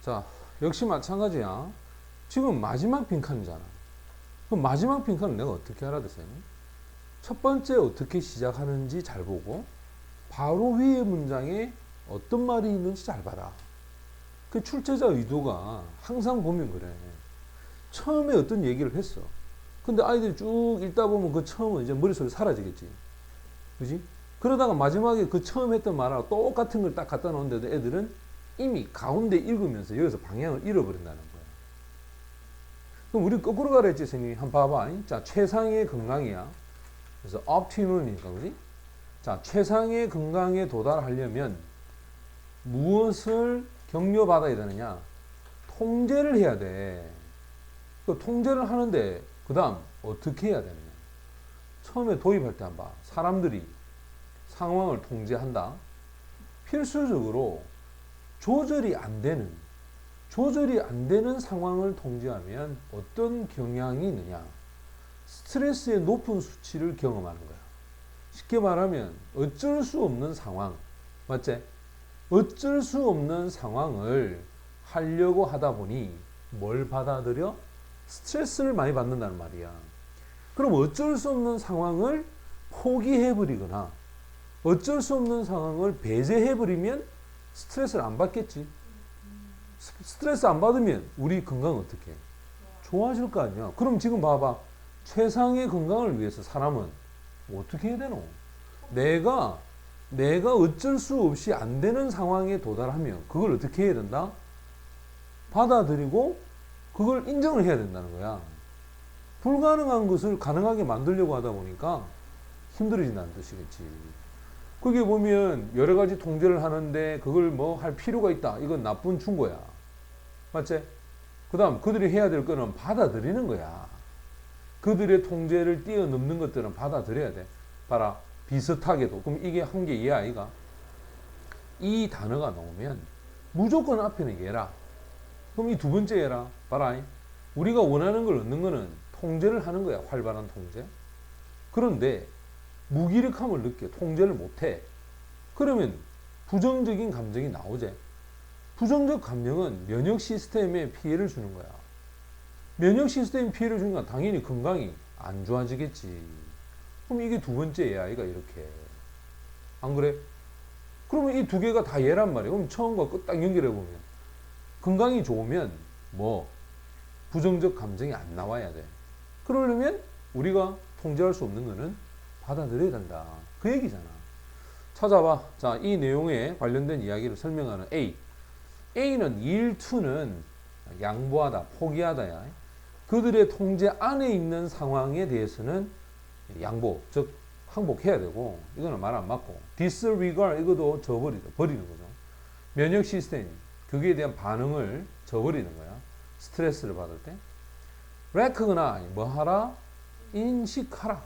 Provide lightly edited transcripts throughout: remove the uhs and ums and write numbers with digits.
자, 역시 마찬가지야. 지금 마지막 빈칸이잖아. 그럼 마지막 빈칸은 내가 어떻게 알아듣어요? 첫 번째 어떻게 시작하는지 잘 보고 바로 위에 문장에 어떤 말이 있는지 잘 봐라. 그 출제자 의도가 항상 보면 그래. 처음에 어떤 얘기를 했어. 근데 아이들이 쭉 읽다 보면 그 처음은 이제 머릿속에 사라지겠지. 그지? 그러다가 마지막에 그 처음 했던 말하고 똑같은 걸 딱 갖다 놓은데도 애들은 이미 가운데 읽으면서 여기서 방향을 잃어버린다는 거야. 그럼 우리 거꾸로 가라 했지, 선생님이. 한번 봐봐. 자, 최상의 건강이야. 그래서 optimum이니까, 그지? 자, 최상의 건강에 도달하려면 무엇을 격려받아야 되느냐? 통제를 해야 돼. 그 통제를 하는데, 그 다음, 어떻게 해야 되느냐? 처음에 도입할 때 한번 봐. 사람들이 상황을 통제한다. 필수적으로 조절이 안 되는 상황을 통제하면 어떤 경향이 있느냐? 스트레스의 높은 수치를 경험하는 거야. 쉽게 말하면 어쩔 수 없는 상황, 맞지? 어쩔 수 없는 상황을 하려고 하다 보니 뭘 받아들여? 스트레스를 많이 받는다는 말이야. 그럼 어쩔 수 없는 상황을 포기해버리거나 어쩔 수 없는 상황을 배제해버리면 스트레스를 안 받겠지. 스트레스 안 받으면 우리 건강 어떻게 해? 좋아질 거 아니야. 그럼 지금 봐봐. 최상의 건강을 위해서 사람은 어떻게 해야 되노? 내가 어쩔 수 없이 안 되는 상황에 도달하면 그걸 어떻게 해야 된다? 받아들이고 그걸 인정을 해야 된다는 거야. 불가능한 것을 가능하게 만들려고 하다 보니까 힘들어진다는 뜻이겠지. 그게 보면 여러 가지 통제를 하는데 그걸 뭐 할 필요가 있다. 이건 나쁜 충고야. 맞지? 그 다음 그들이 해야 될 거는 받아들이는 거야. 그들의 통제를 뛰어넘는 것들은 받아들여야 돼. 봐라. 비슷하게도. 그럼 이게 한 개 얘 아이가? 이 단어가 나오면 무조건 앞에는 얘라. 그럼 이 두 번째 얘라. 봐라. 우리가 원하는 걸 얻는 거는 통제를 하는 거야. 활발한 통제. 그런데 무기력함을 느껴. 통제를 못해. 그러면 부정적인 감정이 나오지. 부정적 감정은 면역 시스템에 피해를 주는 거야. 면역 시스템에 피해를 주는 건 당연히 건강이 안 좋아지겠지. 그럼 이게 두 번째 아이가 이렇게. 안 그래? 그러면 이 두 개가 다 얘란 말이야. 그럼 처음과 끝 딱 연결해보면. 건강이 좋으면 뭐 부정적 감정이 안 나와야 돼. 그러려면 우리가 통제할 수 없는 거는 받아들여야 된다. 그 얘기잖아. 찾아봐. 자, 이 내용에 관련된 이야기를 설명하는 A. A는 일투는 양보하다, 포기하다야. 그들의 통제 안에 있는 상황에 대해서는 양보, 즉 항복해야 되고 이거는 말 안 맞고 disregard 이것도 버리는 거죠. 면역 시스템, 거기에 대한 반응을 저버리는 거야. 스트레스를 받을 때. recognize, 뭐 하라? 인식하라.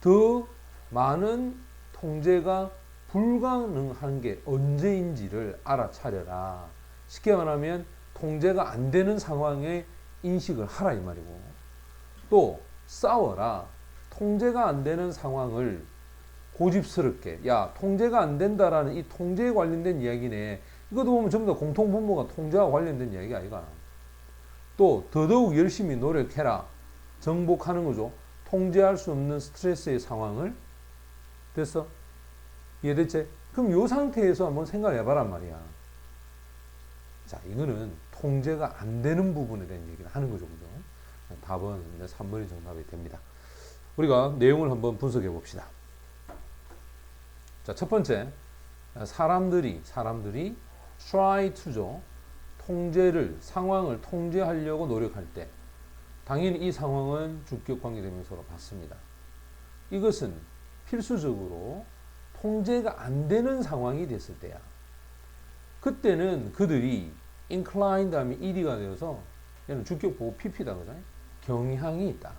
더 많은 통제가 불가능한 게 언제인지를 알아차려라. 쉽게 말하면 통제가 안 되는 상황에 인식을 하라 이 말이고. 또 싸워라. 통제가 안 되는 상황을 고집스럽게, 야, 통제가 안 된다라는 이 통제에 관련된 이야기네. 이것도 보면 전부 다 공통분모가 통제와 관련된 이야기 아이가. 또 더더욱 열심히 노력해라. 정복하는 거죠. 통제할 수 없는 스트레스의 상황을. 됐어? 이해됐지? 그럼 이 상태에서 한번 생각해봐란 말이야. 자, 이거는 통제가 안 되는 부분에 대한 얘기를 하는 거죠. 그죠? 답은 3번이 정답이 됩니다. 우리가 내용을 한번 분석해 봅시다. 자, 첫 번째. 사람들이 try to죠. 상황을 통제하려고 노력할 때 당연히 이 상황은 주격 관계대명사로 받습니다. 이것은 필수적으로 통제가 안 되는 상황이 됐을 때야. 그때는 그들이 incline 다음에 ed가 되어서 얘는 주격 보고 pp다 그죠? 경향이 있다.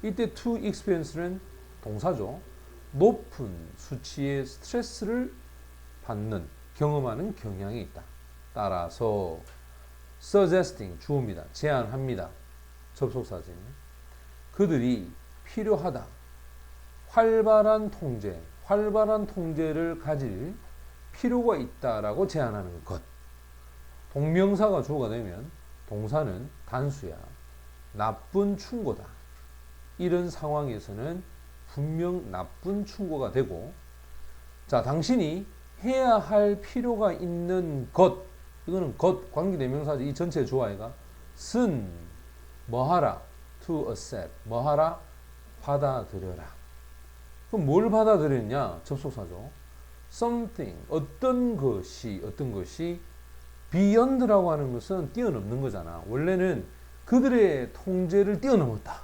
이때 to experience는 동사죠. 높은 수치의 스트레스를 받는, 경험하는 경향이 있다. 따라서 suggesting, 주어입니다. 제안합니다. 접속사진. 그들이 필요하다. 활발한 통제를 가질 필요가 있다라고 제안하는 것. 동명사가 주어가 되면 동사는 단수야. 나쁜 충고다. 이런 상황에서는 분명 나쁜 충고가 되고, 자, 당신이 해야 할 필요가 있는 것, 이거는 것, 관계대명사죠. 이 전체의 주어가 쓴, 뭐하라, to accept, 뭐하라, 받아들여라. 그럼 뭘 받아들였냐? 접속사죠. something, 어떤 것이 beyond라고 하는 것은 뛰어넘는 거잖아. 원래는 그들의 통제를 뛰어넘었다.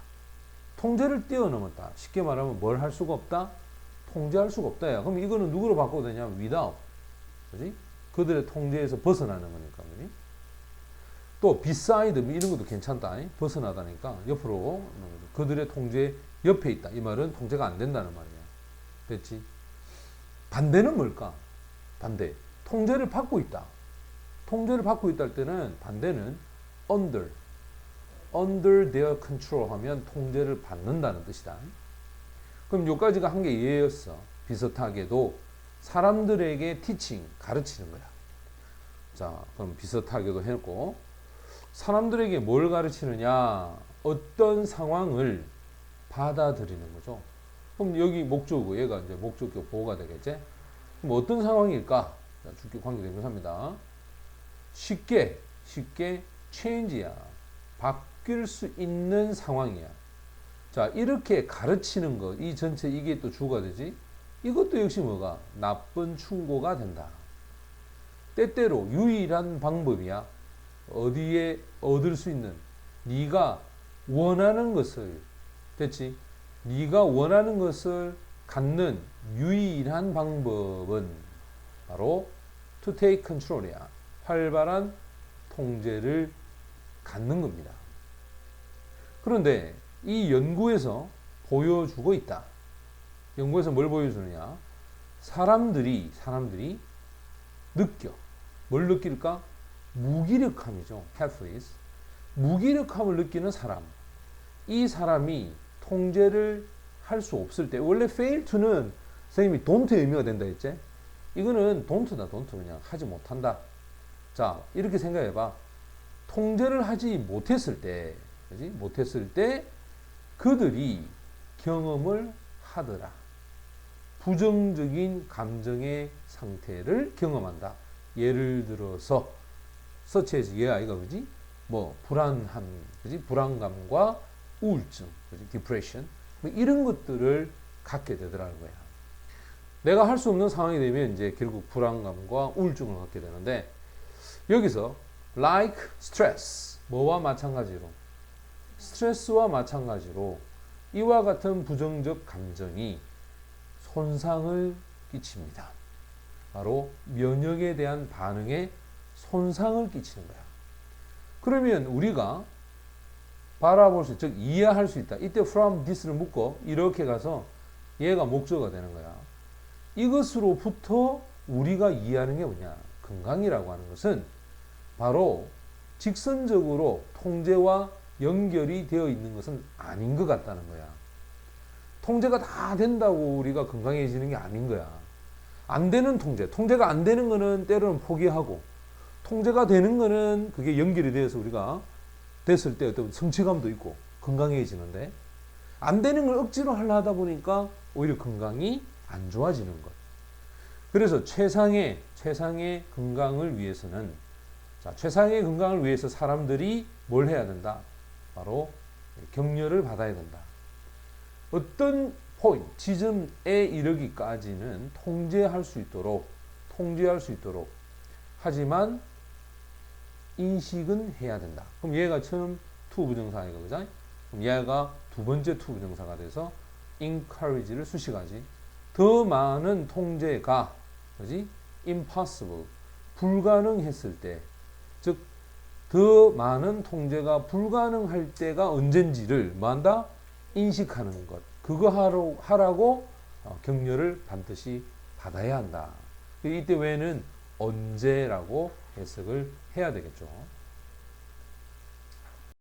통제를 뛰어넘었다. 쉽게 말하면 뭘 할 수가 없다? 통제할 수가 없다. 야. 그럼 이거는 누구로 바꿔도 되냐면 without. 그지? 그들의 통제에서 벗어나는 거니까. 그지? 또 beside 이런 것도 괜찮다. 벗어나다니까 옆으로 그들의 통제 옆에 있다. 이 말은 통제가 안 된다는 말이야. 됐지? 반대는 뭘까? 반대. 통제를 받고 있다. 통제를 받고 있다 할 때는 반대는 under their control 하면 통제를 받는다는 뜻이다. 그럼 요까지가 한 개 예였어. 비슷하게도 사람들에게 teaching, 가르치는 거야. 자, 그럼 비슷하게도 했고, 사람들에게 뭘 가르치느냐? 어떤 상황을 받아들이는 거죠. 그럼 여기 목적어, 얘가 이제 목적격 보호가 되겠지? 그럼 어떤 상황일까? 자, 주격 관계대명사입니다. 쉽게 change야. 바뀔 수 있는 상황이야. 자, 이렇게 가르치는 거, 이 전체 이게 또 주가 되지? 이것도 역시 뭐가? 나쁜 충고가 된다. 때때로 유일한 방법이야. 어디에 얻을 수 있는 네가 원하는 것을, 됐지? 네가 원하는 것을 갖는 유일한 방법은 바로 to take control이야. 활발한 통제를 갖는 겁니다. 그런데 이 연구에서 보여주고 있다. 연구에서 뭘 보여주느냐? 사람들이 느껴. 뭘 느낄까? 무기력함이죠. helpless. 무기력함을 느끼는 사람. 이 사람이 통제를 할 수 없을 때, 원래 fail to는 선생님이 don't 의미가 된다 했지? 이거는 don't다, don't. 그냥 하지 못한다. 자, 이렇게 생각해봐. 통제를 하지 못했을 때, 그지? 못했을 때 그들이 경험을 하더라. 부정적인 감정의 상태를 경험한다. 예를 들어서 서치해서 얘 아이가 그지? 뭐 불안함, 그지? 불안감과 우울증, 그지? 디프레션, 뭐 이런 것들을 갖게 되더라는 거야. 내가 할 수 없는 상황이 되면 이제 결국 불안감과 우울증을 갖게 되는데, 여기서 like stress, 뭐와 마찬가지로, 스트레스와 마찬가지로 이와 같은 부정적 감정이 손상을 끼칩니다. 바로 면역에 대한 반응에 손상을 끼치는 거야. 그러면 우리가 바라볼 수, 즉 이해할 수 있다. 이때 from this를 묶고 이렇게 가서 얘가 목적어가 되는 거야. 이것으로부터 우리가 이해하는 게 뭐냐? 건강이라고 하는 것은 바로 직선적으로 통제와 연결이 되어 있는 것은 아닌 것 같다는 거야. 통제가 다 된다고 우리가 건강해지는 게 아닌 거야. 안 되는 통제가 안 되는 거는 때로는 포기하고, 통제가 되는 거는 그게 연결이 되어서 우리가 됐을 때 어떤 성취감도 있고 건강해지는데, 안 되는 걸 억지로 하다 보니까 오히려 건강이 안 좋아지는 것. 그래서 최상의 건강을 위해서는, 자, 최상의 건강을 위해서 사람들이 뭘 해야 된다? 바로 격려를 받아야 된다. 어떤 포인트, 지점에 이르기까지는 통제할 수 있도록, 하지만 인식은 해야 된다. 그럼 얘가 처음 to 부정사이가, 그죠? 그럼 얘가 두 번째 to 부정사가 돼서 encourage를 수식하지. 더 많은 통제가, 그지? impossible, 불가능했을 때, 즉, 더 많은 통제가 불가능할 때가 언젠지를 뭐한다? 인식하는 것. 그거 하라고 격려를 반드시 받아야 한다. 이때 외에는 언제라고 해석을 해야 되겠죠.